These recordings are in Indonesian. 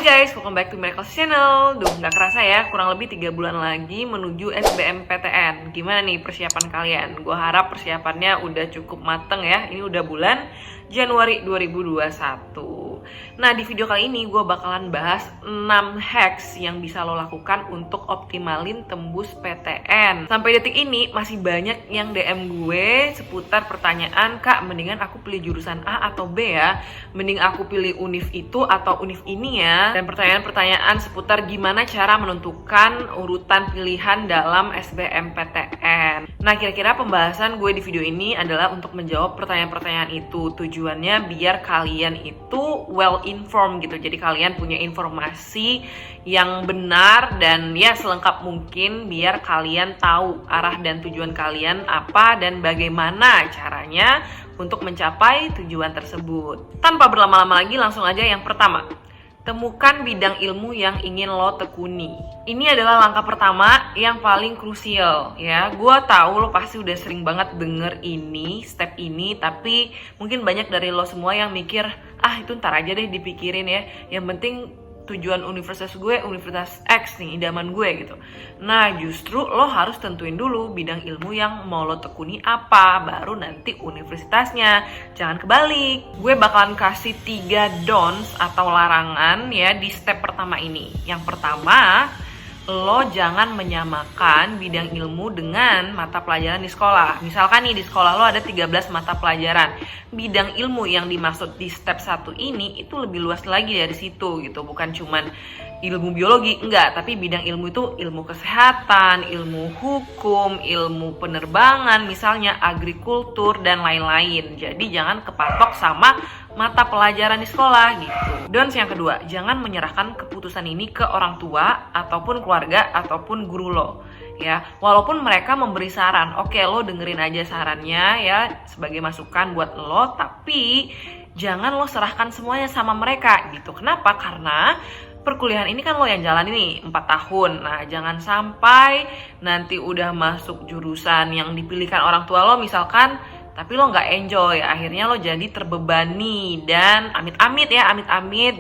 Hai guys, welcome back to Miracles Channel. Duh, nggak kerasa ya, kurang lebih 3 bulan lagi menuju SBMPTN. Gimana nih persiapan kalian? Gue harap persiapannya udah cukup mateng ya. Ini udah bulan Januari 2021. Nah, di video kali ini gue bakalan bahas 6 hacks yang bisa lo lakukan untuk optimalin tembus PTN. Sampai detik ini masih banyak yang DM gue seputar pertanyaan, "Kak, mendingan aku pilih jurusan A atau B ya? Mending aku pilih univ itu atau univ ini ya?" Dan pertanyaan-pertanyaan seputar gimana cara menentukan urutan pilihan dalam SBMPTN. Nah, kira-kira pembahasan gue di video ini adalah untuk menjawab pertanyaan-pertanyaan itu. Tujuannya biar kalian itu well informed gitu. Jadi kalian punya informasi yang benar dan ya selengkap mungkin biar kalian tahu arah dan tujuan kalian apa dan bagaimana caranya untuk mencapai tujuan tersebut. Tanpa berlama-lama lagi, langsung aja yang pertama. Temukan bidang ilmu yang ingin lo tekuni. Ini adalah langkah pertama yang paling krusial ya. Gue tahu lo pasti udah sering banget denger ini, step ini, tapi mungkin banyak dari lo semua yang mikir, itu ntar aja deh dipikirin ya. Yang penting tujuan universitas gue, Universitas X nih, idaman gue gitu. Nah, justru lo harus tentuin dulu bidang ilmu yang mau lo tekuni apa, baru nanti universitasnya. Jangan kebalik. Gue bakalan kasih 3 don'ts atau larangan ya di step pertama ini. Yang pertama, lo jangan menyamakan bidang ilmu dengan mata pelajaran di sekolah. Misalkan nih di sekolah lo ada 13 mata pelajaran. Bidang ilmu yang dimaksud di step 1 ini itu lebih luas lagi dari situ gitu. Bukan cuman ilmu biologi, enggak. Tapi bidang ilmu itu ilmu kesehatan, ilmu hukum, ilmu penerbangan, misalnya agrikultur dan lain-lain. Jadi jangan kepatok sama mata pelajaran di sekolah gitu. Dan yang kedua, jangan menyerahkan keputusan ini ke orang tua ataupun keluarga ataupun guru lo ya. Walaupun mereka memberi saran, oke, lo dengerin aja sarannya ya sebagai masukan buat lo, tapi jangan lo serahkan semuanya sama mereka gitu. Kenapa? Karena perkuliahan ini kan lo yang jalan ini 4 tahun. Nah, jangan sampai nanti udah masuk jurusan yang dipilihkan orang tua lo misalkan, tapi lo nggak enjoy, akhirnya lo jadi terbebani dan amit-amit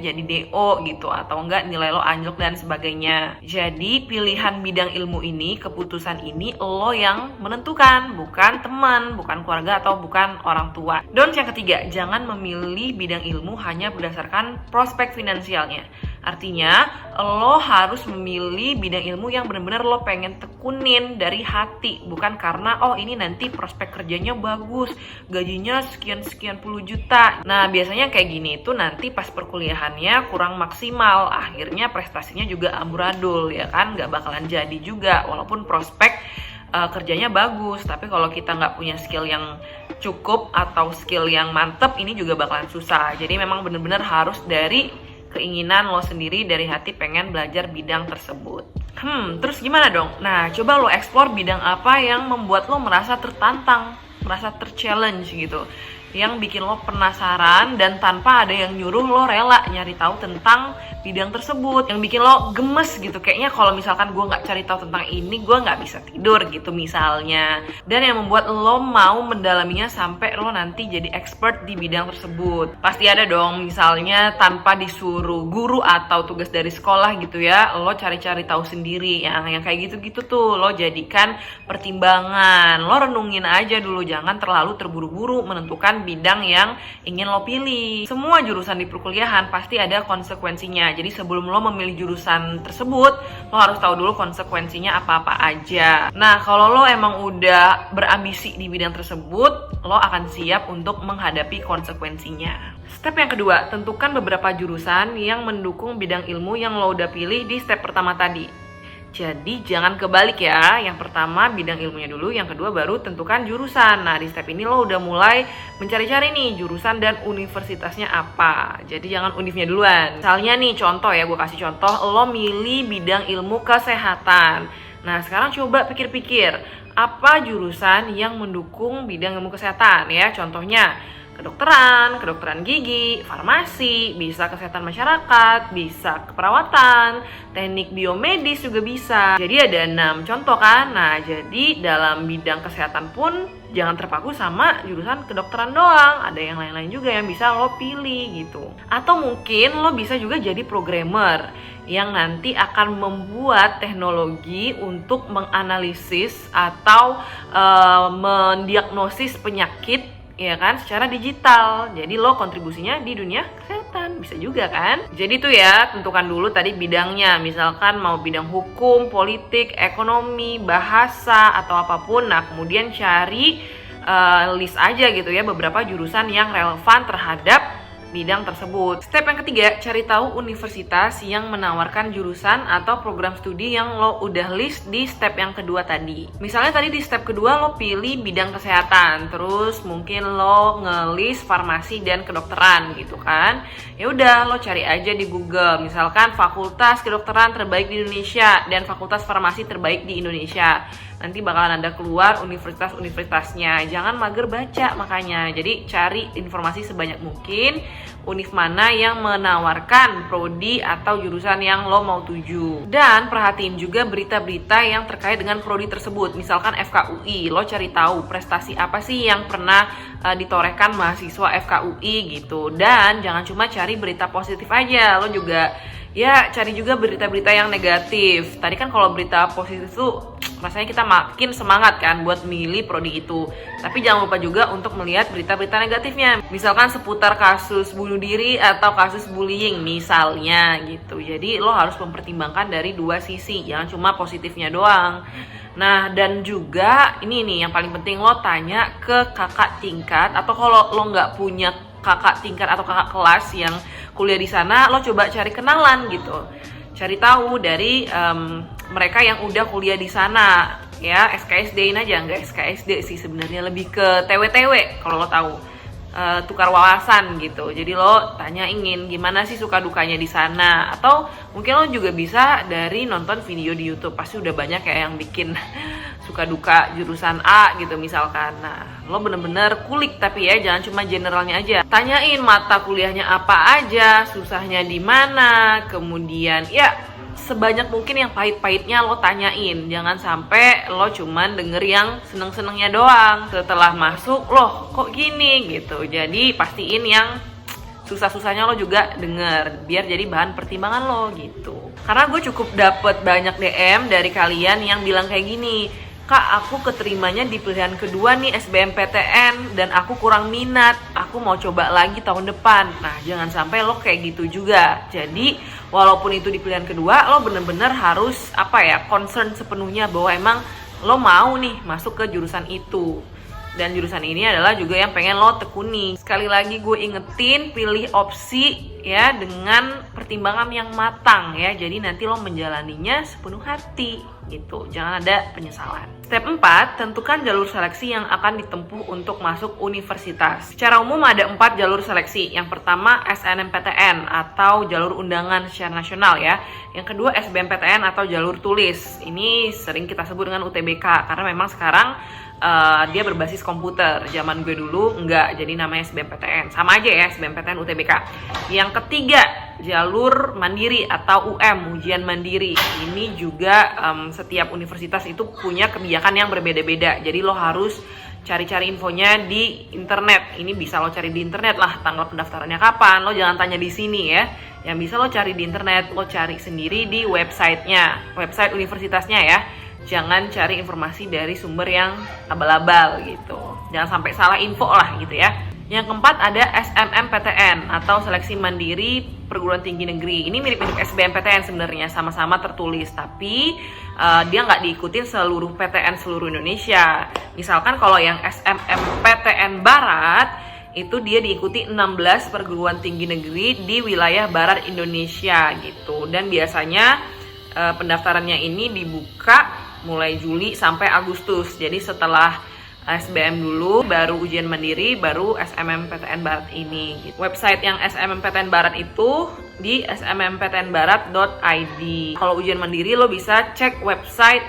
jadi DO gitu, atau enggak nilai lo anjlok dan sebagainya. Jadi pilihan bidang ilmu ini, keputusan ini lo yang menentukan, bukan teman, bukan keluarga atau bukan orang tua. Dan yang ketiga, jangan memilih bidang ilmu hanya berdasarkan prospek finansialnya. Artinya lo harus memilih bidang ilmu yang benar-benar lo pengen tekunin dari hati, bukan karena ini nanti prospek kerjanya bagus, gajinya sekian puluh juta. Nah, biasanya kayak gini tuh nanti pas perkuliahannya kurang maksimal, akhirnya prestasinya juga amburadul ya kan, nggak bakalan jadi juga walaupun prospek kerjanya bagus. Tapi kalau kita nggak punya skill yang cukup atau skill yang mantep, ini juga bakalan susah. Jadi memang benar-benar harus dari keinginan lo sendiri, dari hati pengen belajar bidang tersebut. Terus gimana dong? Nah, coba lo explore bidang apa yang membuat lo merasa tertantang, merasa ter-challenge gitu, yang bikin lo penasaran dan tanpa ada yang nyuruh lo rela nyari tahu tentang bidang tersebut, yang bikin lo gemes gitu, kayaknya kalau misalkan gue nggak cari tahu tentang ini gue nggak bisa tidur gitu misalnya, dan yang membuat lo mau mendalaminya sampai lo nanti jadi expert di bidang tersebut. Pasti ada dong, misalnya tanpa disuruh guru atau tugas dari sekolah gitu ya, lo cari-cari tahu sendiri, yang kayak gitu-gitu tuh lo jadikan pertimbangan, lo renungin aja dulu, jangan terlalu terburu-buru menentukan bidang yang ingin lo pilih. Semua jurusan di perkuliahan pasti ada konsekuensinya. Jadi sebelum lo memilih jurusan tersebut, lo harus tahu dulu konsekuensinya apa-apa aja. Nah, kalau lo emang udah berambisi di bidang tersebut, lo akan siap untuk menghadapi konsekuensinya. Step yang kedua, tentukan beberapa jurusan yang mendukung bidang ilmu yang lo udah pilih di step pertama tadi. Jadi jangan kebalik ya, yang pertama bidang ilmunya dulu, yang kedua baru tentukan jurusan. Nah, di step ini lo udah mulai mencari-cari nih jurusan dan universitasnya apa. Jadi jangan univnya duluan. Misalnya nih contoh ya, gue kasih contoh, lo milih bidang ilmu kesehatan. Nah, sekarang coba pikir-pikir, apa jurusan yang mendukung bidang ilmu kesehatan ya? Contohnya kedokteran gigi, farmasi, bisa kesehatan masyarakat, bisa keperawatan, teknik biomedis juga bisa. Jadi ada 6 contoh kan. Nah, jadi dalam bidang kesehatan pun jangan terpaku sama jurusan kedokteran doang. Ada yang lain-lain juga yang bisa lo pilih gitu. Atau mungkin lo bisa juga jadi programmer yang nanti akan membuat teknologi untuk menganalisis atau mendiagnosis penyakit, ya kan, secara digital. Jadi lo kontribusinya di dunia kesehatan, bisa juga kan. Jadi tuh ya, tentukan dulu tadi bidangnya. Misalkan mau bidang hukum, politik, ekonomi, bahasa, atau apapun. Nah, kemudian cari list aja gitu ya, beberapa jurusan yang relevan terhadap bidang tersebut. Step yang ketiga, cari tahu universitas yang menawarkan jurusan atau program studi yang lo udah list di step yang kedua tadi. Misalnya tadi di step kedua lo pilih bidang kesehatan, terus mungkin lo nge-list farmasi dan kedokteran gitu kan. Ya udah, lo cari aja di Google, misalkan fakultas kedokteran terbaik di Indonesia dan fakultas farmasi terbaik di Indonesia. Nanti bakalan ada keluar universitas-universitasnya. Jangan mager baca makanya. Jadi cari informasi sebanyak mungkin, univ mana yang menawarkan prodi atau jurusan yang lo mau tuju. Dan perhatiin juga berita-berita yang terkait dengan prodi tersebut. Misalkan FKUI, lo cari tahu prestasi apa sih yang pernah ditorehkan mahasiswa FKUI gitu. Dan jangan cuma cari berita positif aja, lo juga ya cari juga berita-berita yang negatif. Tadi kan kalau berita positif tuh rasanya kita makin semangat kan buat milih prodi itu. Tapi jangan lupa juga untuk melihat berita-berita negatifnya. Misalkan seputar kasus bunuh diri atau kasus bullying misalnya gitu. Jadi lo harus mempertimbangkan dari dua sisi, jangan cuma positifnya doang. Nah, dan juga ini nih yang paling penting, lo tanya ke kakak tingkat, atau kalau lo nggak punya kakak tingkat atau kakak kelas yang kuliah di sana, lo coba cari kenalan gitu. Cari tahu dari mereka yang udah kuliah di sana, ya SKSD-in aja, nggak SKSD sih sebenarnya, lebih ke TW-TW kalau lo tahu, tukar wawasan gitu. Jadi lo tanya ingin gimana sih suka dukanya di sana, atau mungkin lo juga bisa dari nonton video di YouTube, pasti udah banyak ya yang bikin suka duka jurusan A gitu misalkan. Nah, lo bener-bener kulik tapi ya jangan cuma generalnya aja. Tanyain mata kuliahnya apa aja, susahnya di mana, kemudian ya sebanyak mungkin yang pahit-pahitnya lo tanyain. Jangan sampai lo cuman denger yang seneng-senengnya doang. Setelah masuk, loh kok gini gitu. Jadi pastiin yang susah-susahnya lo juga denger, biar jadi bahan pertimbangan lo gitu. Karena gue cukup dapet banyak DM dari kalian yang bilang kayak gini, Kak, aku keterimanya di pilihan kedua nih SBMPTN dan aku kurang minat, aku mau coba lagi tahun depan. Nah, jangan sampai lo kayak gitu juga. Jadi walaupun itu di pilihan kedua, lo bener-bener harus concern sepenuhnya bahwa emang lo mau nih masuk ke jurusan itu. Dan jurusan ini adalah juga yang pengen lo tekuni. Sekali lagi gue ingetin, pilih opsi ya dengan pertimbangan yang matang ya. Jadi nanti lo menjalaninya sepenuh hati gitu. Jangan ada penyesalan. Step 4, tentukan jalur seleksi yang akan ditempuh untuk masuk universitas. Secara umum ada 4 jalur seleksi. Yang pertama SNMPTN atau jalur undangan secara nasional ya. Yang kedua SBMPTN atau jalur tulis. Ini sering kita sebut dengan UTBK karena memang sekarang dia berbasis komputer. Zaman gue dulu enggak, jadi namanya SBMPTN. Sama aja ya, SBMPTN UTBK. Yang ketiga, jalur mandiri atau UM, ujian mandiri. Ini juga setiap universitas itu punya kebijakan yang berbeda-beda. Jadi lo harus cari-cari infonya di internet. Ini bisa lo cari di internet lah, tanggal pendaftarannya kapan. Lo jangan tanya di sini ya. Yang bisa lo cari di internet, lo cari sendiri di websitenya, website universitasnya ya. Jangan cari informasi dari sumber yang abal-abal gitu. Jangan sampai salah info lah gitu ya. Yang keempat ada SNMPTN atau Seleksi Mandiri Perguruan Tinggi Negeri. Ini mirip-mirip SBMPTN sebenarnya, sama-sama tertulis. Tapi dia nggak diikutin seluruh PTN seluruh Indonesia. Misalkan kalau yang SNMPTN Barat, itu dia diikuti 16 perguruan tinggi negeri di wilayah Barat Indonesia gitu. Dan biasanya pendaftarannya ini dibuka mulai Juli sampai Agustus. Jadi setelah SBM dulu, baru ujian mandiri, baru SNMPTN Barat ini. Website yang SNMPTN Barat itu di snmptnbarat.id. Kalau ujian mandiri lo bisa cek website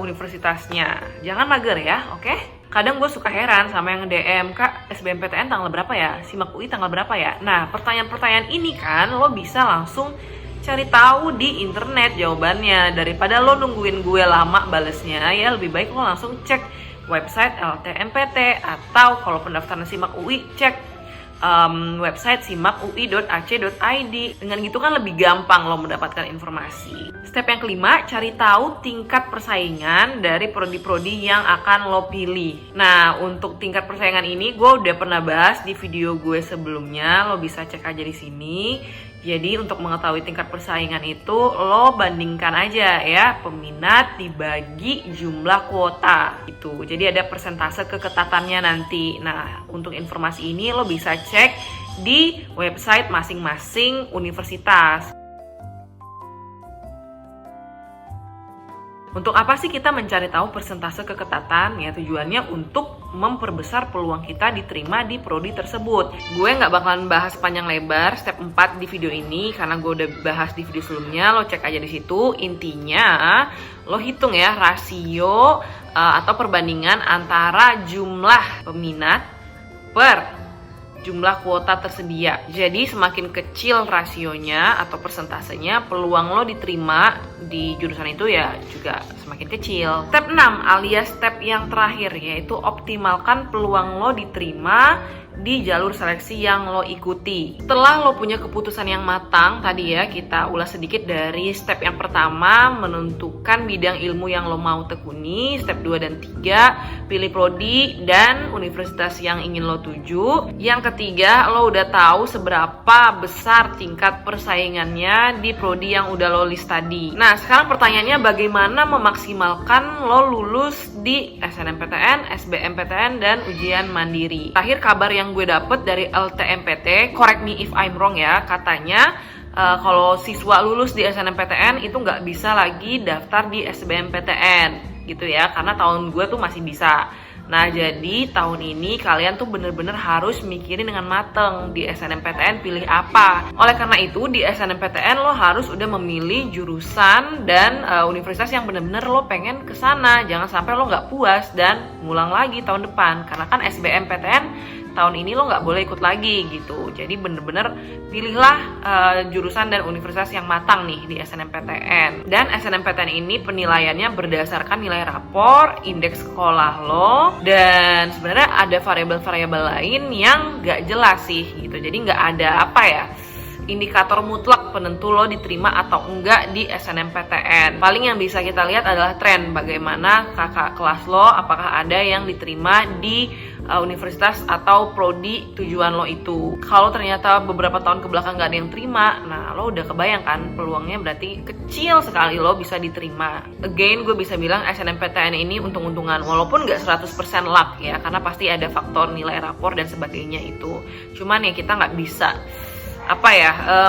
universitasnya. Jangan mager ya, oke? Kadang gue suka heran sama yang DM, Kak, SBMPTN tanggal berapa ya? SIMAK UI tanggal berapa ya? Nah, pertanyaan-pertanyaan ini kan lo bisa langsung cari tahu di internet jawabannya. Daripada lo nungguin gue lama balesnya, ya lebih baik lo langsung cek website LTMPT, atau kalau pendaftaran SIMAK UI, cek website simakui.ac.id. Dengan gitu kan lebih gampang lo mendapatkan informasi. Step yang kelima, cari tahu tingkat persaingan dari prodi-prodi yang akan lo pilih. Nah, untuk tingkat persaingan ini gue udah pernah bahas di video gue sebelumnya, lo bisa cek aja di sini. Jadi untuk mengetahui tingkat persaingan itu lo bandingkan aja ya peminat dibagi jumlah kuota gitu. Jadi ada persentase keketatannya nanti. Nah, untuk informasi ini lo bisa cek di website masing-masing universitas. Untuk apa sih kita mencari tahu persentase keketatan? Ya tujuannya untuk memperbesar peluang kita diterima di prodi tersebut. Gue nggak bakalan bahas panjang lebar step 4 di video ini karena gue udah bahas di video sebelumnya. Lo cek aja di situ. Intinya lo hitung ya rasio atau perbandingan antara jumlah peminat per jumlah kuota tersedia. Jadi semakin kecil rasionya atau persentasenya, peluang lo diterima di jurusan itu ya juga semakin kecil. Step 6 alias step yang terakhir, yaitu optimalkan peluang lo diterima di jalur seleksi yang lo ikuti. Setelah lo punya keputusan yang matang, tadi ya kita ulas sedikit dari step yang pertama, menentukan bidang ilmu yang lo mau tekuni. Step 2 dan 3, pilih prodi dan universitas yang ingin lo tuju. Yang ketiga, lo udah tahu seberapa besar tingkat persaingannya di prodi yang udah lo list tadi. Nah, sekarang pertanyaannya bagaimana memaksimalkan lo lulus di SNMPTN, SBMPTN, dan ujian mandiri. Terakhir kabar yang gue dapet dari LTMPT, correct me if I'm wrong ya, katanya kalau siswa lulus di SNMPTN itu nggak bisa lagi daftar di SBMPTN gitu ya, karena tahun gue tuh masih bisa. Nah, jadi tahun ini kalian tuh bener-bener harus mikirin dengan mateng di SNMPTN pilih apa. Oleh karena itu di SNMPTN lo harus udah memilih jurusan dan universitas yang bener-bener lo pengen kesana. Jangan sampai lo nggak puas dan ngulang lagi tahun depan. Karena kan SBMPTN tahun ini lo nggak boleh ikut lagi gitu. Jadi bener-bener pilihlah jurusan dan universitas yang matang nih di SNMPTN. Dan SNMPTN ini penilaiannya berdasarkan nilai rapor, indeks sekolah lo, dan sebenarnya ada variabel-variabel lain yang nggak jelas sih gitu. Jadi nggak ada apa ya, indikator mutlak penentu lo diterima atau enggak di SNMPTN. Paling yang bisa kita lihat adalah tren bagaimana kakak kelas lo, apakah ada yang diterima di universitas atau prodi tujuan lo itu. Kalau ternyata beberapa tahun kebelakang nggak ada yang terima, nah lo udah kebayangkan peluangnya berarti kecil sekali lo bisa diterima. Again, gue bisa bilang SNMPTN ini untung-untungan, walaupun nggak 100% luck ya, karena pasti ada faktor nilai rapor dan sebagainya itu. Cuman ya kita nggak bisa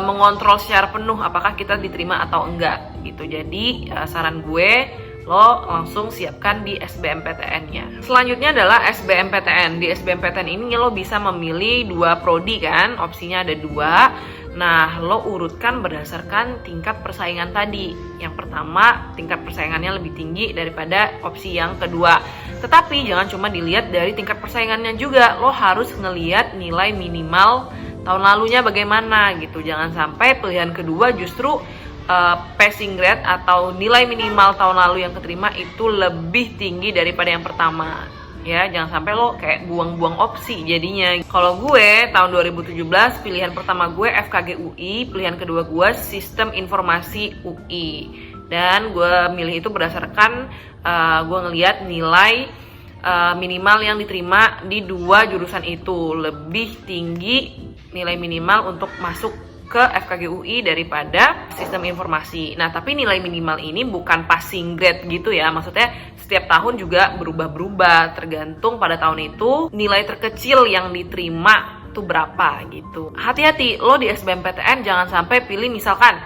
mengontrol secara penuh apakah kita diterima atau enggak gitu. Jadi saran gue, lo langsung siapkan di SBMPTN-nya. Selanjutnya adalah SBMPTN. Di SBMPTN ini lo bisa memilih 2 prodi kan, opsinya ada 2. Nah, lo urutkan berdasarkan tingkat persaingan tadi. Yang pertama, tingkat persaingannya lebih tinggi daripada opsi yang kedua. Tetapi jangan cuma dilihat dari tingkat persaingannya juga, lo harus ngelihat nilai minimal tahun lalunya bagaimana gitu. Jangan sampai pilihan kedua justru passing grade atau nilai minimal tahun lalu yang keterima itu lebih tinggi daripada yang pertama. Ya, jangan sampai lo kayak buang-buang opsi jadinya. Kalau gue tahun 2017 pilihan pertama gue FKG UI, pilihan kedua gue Sistem Informasi UI. Dan gue milih itu berdasarkan gue ngelihat nilai minimal yang diterima di 2 jurusan itu lebih tinggi nilai minimal untuk masuk ke FKG UI daripada Sistem Informasi. Nah, tapi nilai minimal ini bukan passing grade gitu ya. Maksudnya setiap tahun juga berubah-berubah tergantung pada tahun itu nilai terkecil yang diterima tuh berapa gitu. Hati-hati lo di SBMPTN jangan sampai pilih misalkan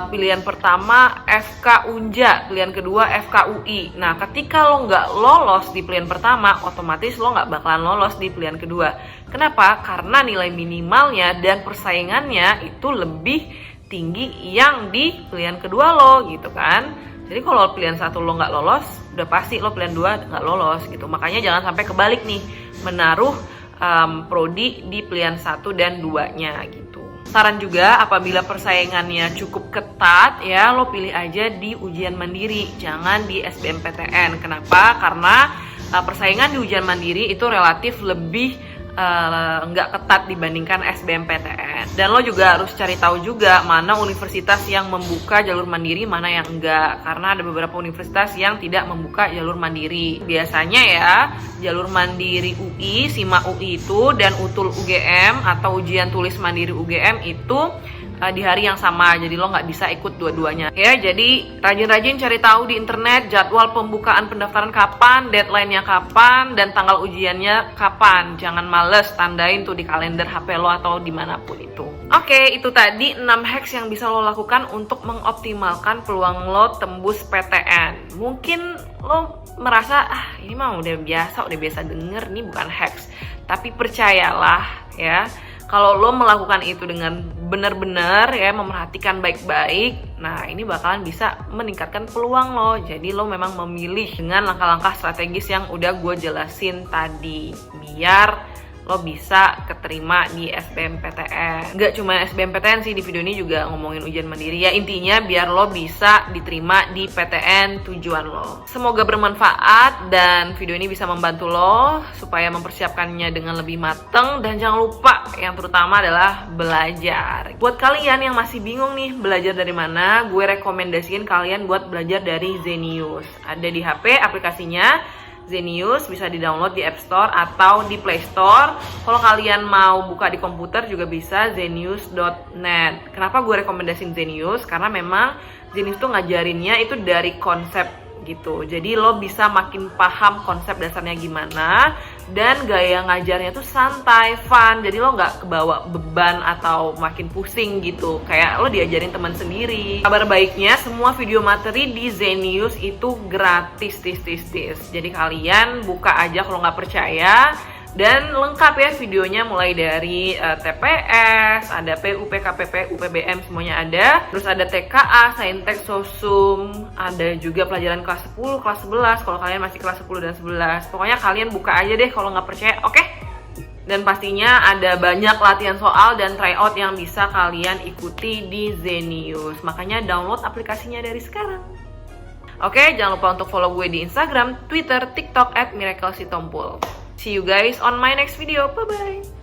pilihan pertama FK Unja, pilihan kedua FK UI. Nah, ketika lo nggak lolos di pilihan pertama, otomatis lo nggak bakalan lolos di pilihan kedua. Kenapa? Karena nilai minimalnya dan persaingannya itu lebih tinggi yang di pilihan kedua lo gitu kan. Jadi kalau pilihan satu lo nggak lolos, udah pasti lo pilihan 2 nggak lolos gitu. Makanya jangan sampai kebalik nih, menaruh prodi di pilihan 1 dan 2-nya gitu. Saran juga, apabila persaingannya cukup ketat ya, lo pilih aja di ujian mandiri, jangan di SBMPTN. Kenapa? Karena persaingan di ujian mandiri itu relatif lebih nggak ketat dibandingkan SBMPTN. Dan lo juga harus cari tahu juga mana universitas yang membuka jalur mandiri, mana yang enggak, karena ada beberapa universitas yang tidak membuka jalur mandiri. Biasanya ya, jalur mandiri UI, SIMA UI itu, dan UTUL UGM atau ujian tulis mandiri UGM itu di hari yang sama, jadi lo nggak bisa ikut dua-duanya ya. Jadi rajin-rajin cari tahu di internet jadwal pembukaan pendaftaran kapan, deadline-nya kapan, dan tanggal ujiannya kapan. Jangan males, tandain tuh di kalender HP lo atau dimanapun itu. Oke, itu tadi 6 hacks yang bisa lo lakukan untuk mengoptimalkan peluang lo tembus PTN. Mungkin lo merasa ini mah udah biasa denger, nih bukan hacks. Tapi percayalah ya, kalau lo melakukan itu dengan benar-benar ya, memperhatikan baik-baik, nah ini bakalan bisa meningkatkan peluang lo. Jadi lo memang memilih dengan langkah-langkah strategis yang udah gue jelasin tadi, biar lo bisa keterima di SBMPTN. Gak cuma SBMPTN sih, di video ini juga ngomongin ujian mandiri ya. Intinya biar lo bisa diterima di PTN tujuan lo. Semoga bermanfaat dan video ini bisa membantu lo supaya mempersiapkannya dengan lebih mateng. Dan jangan lupa, yang terutama adalah belajar. Buat kalian yang masih bingung nih belajar dari mana, gue rekomendasiin kalian buat belajar dari Zenius. Ada di HP aplikasinya Zenius, bisa di-download di App Store atau di Play Store. Kalau kalian mau buka di komputer juga bisa, zenius.net. Kenapa gue rekomendasiin Zenius? Karena memang Zenius tuh ngajarinnya itu dari konsep gitu. Jadi lo bisa makin paham konsep dasarnya gimana, dan gaya ngajarnya tuh santai, fun. Jadi lo nggak kebawa beban atau makin pusing gitu, kayak lo diajarin teman sendiri. Kabar baiknya, semua video materi di Zenius itu gratis. Jadi kalian buka aja kalau nggak percaya. Dan lengkap ya videonya, mulai dari TPS, ada PU, PKPP, UPBM, semuanya ada. Terus ada TKA, Saintek, Sosum, ada juga pelajaran kelas 10, kelas 11 kalau kalian masih kelas 10 dan 11. Pokoknya kalian buka aja deh kalau nggak percaya, oke? Dan pastinya ada banyak latihan soal dan tryout yang bisa kalian ikuti di Zenius. Makanya download aplikasinya dari sekarang. Oke, jangan lupa untuk follow gue di Instagram, Twitter, TikTok @miraclesitompul. See you guys on my next video. Bye-bye.